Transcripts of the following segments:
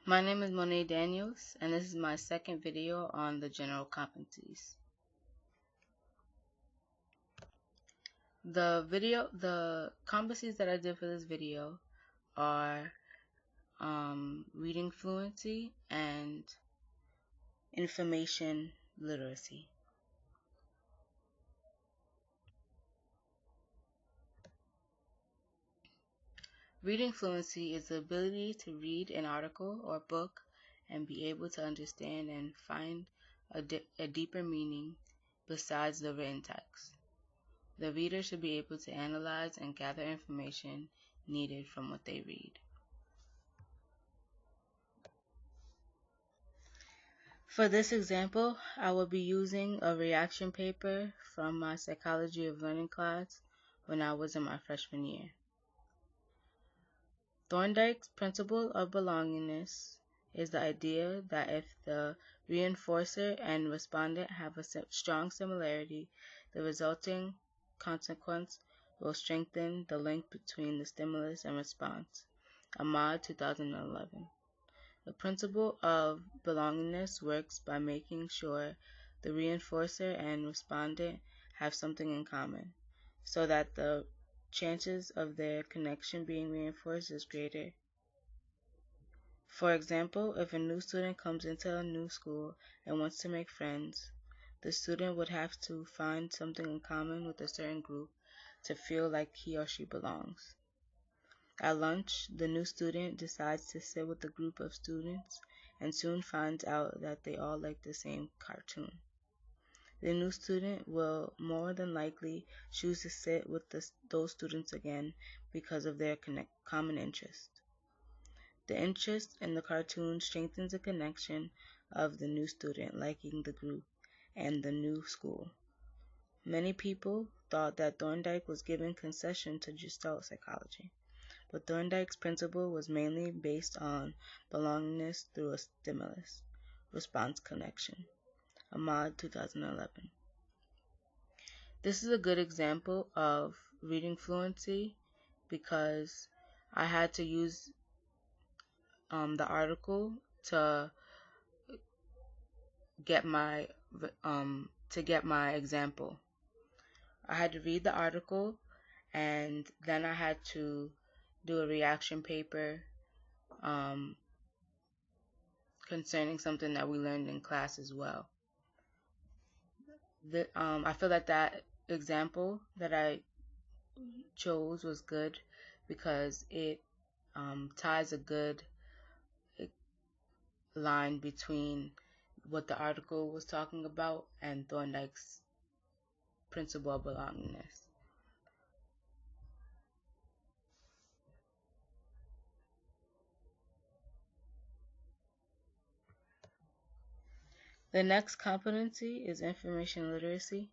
My name is Monet Daniels, and this is my second video on the general competencies. The competencies that I did for this video are reading fluency and information literacy. Reading fluency is the ability to read an article or book and be able to understand and find a deeper meaning besides the written text. The reader should be able to analyze and gather information needed from what they read. For this example, I will be using a reaction paper from my Psychology of Learning class when I was in my freshman year. Thorndike's principle of belongingness is the idea that if the reinforcer and respondent have a strong similarity, the resulting consequence will strengthen the link between the stimulus and response. Ahmad, 2011. The principle of belongingness works by making sure the reinforcer and respondent have something in common, so that the chances of their connection being reinforced is greater. For example, if a new student comes into a new school and wants to make friends, the student would have to find something in common with a certain group to feel like he or she belongs. At lunch, the new student decides to sit with a group of students and soon finds out that they all like the same cartoon. The new student will more than likely choose to sit with those students again because of their common interest. The interest in the cartoon strengthens the connection of the new student liking the group and the new school. Many people thought that Thorndike was giving concession to Gestalt psychology, but Thorndike's principle was mainly based on belongingness through a stimulus-response connection. Ahmad, 2011. This is a good example of reading fluency because I had to use the article to get my example. I had to read the article and then I had to do a reaction paper concerning something that we learned in class as well. I feel that example that I chose was good because it ties a good line between what the article was talking about and Thorndike's principle of belongingness. The next competency is information literacy.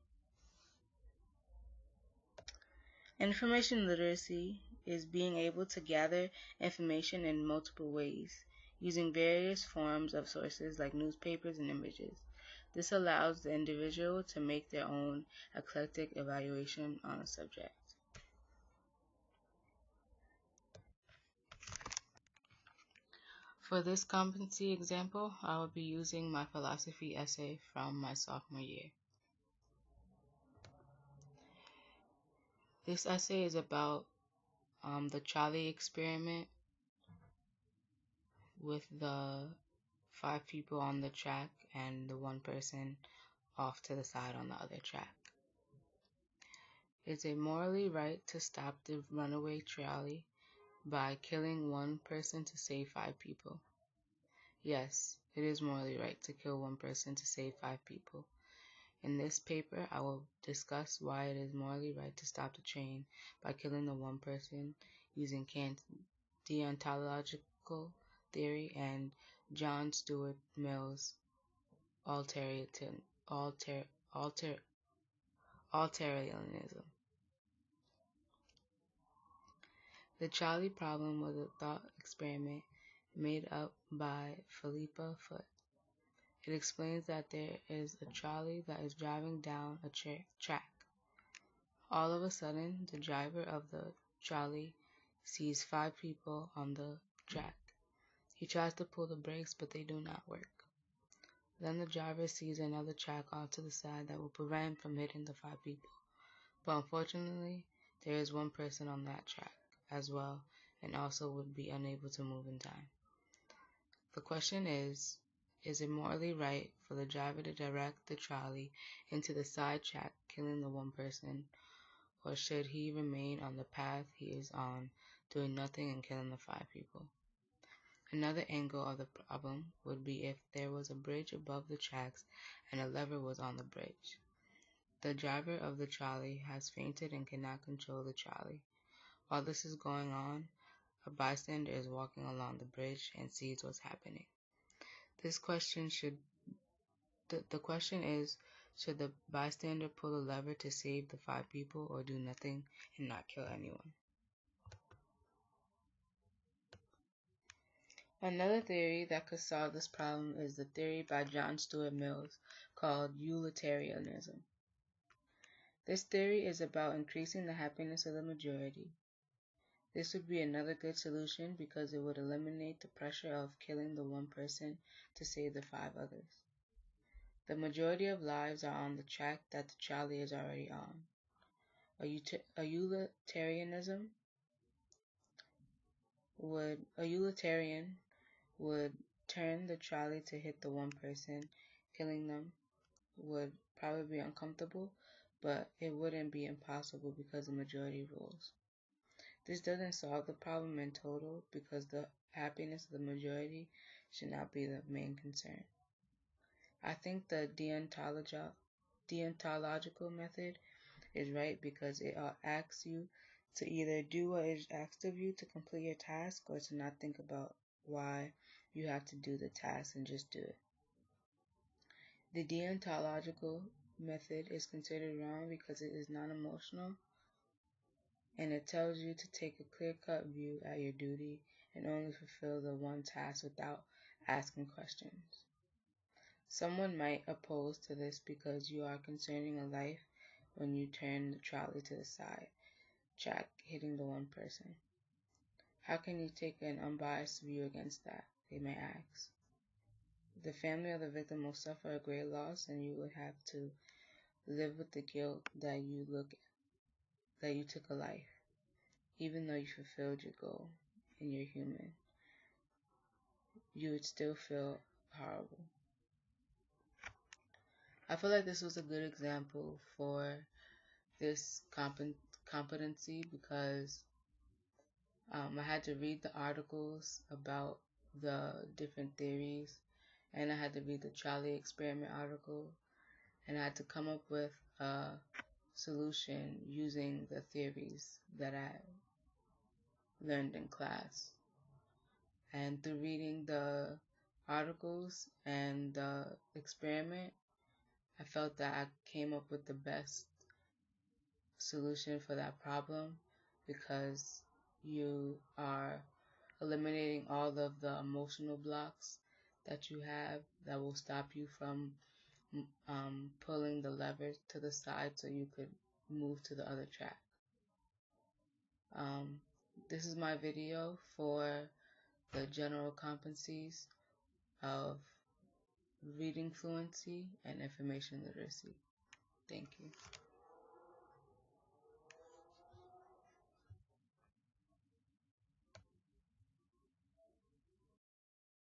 Information literacy is being able to gather information in multiple ways, using various forms of sources like newspapers and images. This allows the individual to make their own eclectic evaluation on a subject. For this competency example, I will be using my philosophy essay from my sophomore year. This essay is about the trolley experiment with the 5 people on the track and the 1 person off to the side on the other track. Is it morally right to stop the runaway trolley by killing 1 person to save 5 people? Yes, it is morally right to kill 1 person to save 5 people. In this paper, I will discuss why it is morally right to stop the train by killing the 1 person using deontological theory and John Stuart Mill's alternarianism. The trolley problem was a thought experiment made up by Philippa Foot. It explains that there is a trolley that is driving down a track. All of a sudden, the driver of the trolley sees 5 people on the track. He tries to pull the brakes, but they do not work. Then the driver sees another track off to the side that will prevent him from hitting the 5 people. But unfortunately, there is one person on that track as well and also would be unable to move in time. The question is it morally right for the driver to direct the trolley into the side track, killing the one person, or should he remain on the path he is on, doing nothing and killing the 5 people? Another angle of the problem would be if there was a bridge above the tracks and a lever was on the bridge. The driver of the trolley has fainted and cannot control the trolley. While this is going on, a bystander is walking along the bridge and sees what's happening. The question is, should the bystander pull the lever to save the 5 people or do nothing and not kill anyone? Another theory that could solve this problem is the theory by John Stuart Mill called utilitarianism. This theory is about increasing the happiness of the majority. This would be another good solution because it would eliminate the pressure of killing the one person to save the 5 others. The majority of lives are on the track that the trolley is already on. A utilitarian would turn the trolley to hit the one person. Killing them would probably be uncomfortable, but it wouldn't be impossible because the majority rules. This doesn't solve the problem in total because the happiness of the majority should not be the main concern. I think the deontological method is right because it asks you to either do what is asked of you to complete your task or to not think about why you have to do the task and just do it. The deontological method is considered wrong because it is non-emotional and it tells you to take a clear-cut view at your duty and only fulfill the one task without asking questions. Someone might oppose to this because you are concerning a life when you turn the trolley to the side track, hitting the one person. How can you take an unbiased view against that? They may ask. The family of the victim will suffer a great loss and you will have to live with the guilt that you took a life, even though you fulfilled your goal and you're human. You would still feel horrible. I feel like this was a good example for this competency because I had to read the articles about the different theories, and I had to read the trolley experiment article, and I had to come up with a solution using the theories that I learned in class. And through reading the articles and the experiment, I felt that I came up with the best solution for that problem because you are eliminating all of the emotional blocks that you have that will stop you from pulling the lever to the side so you could move to the other track. This is my video for the general competencies of reading fluency and information literacy. Thank you.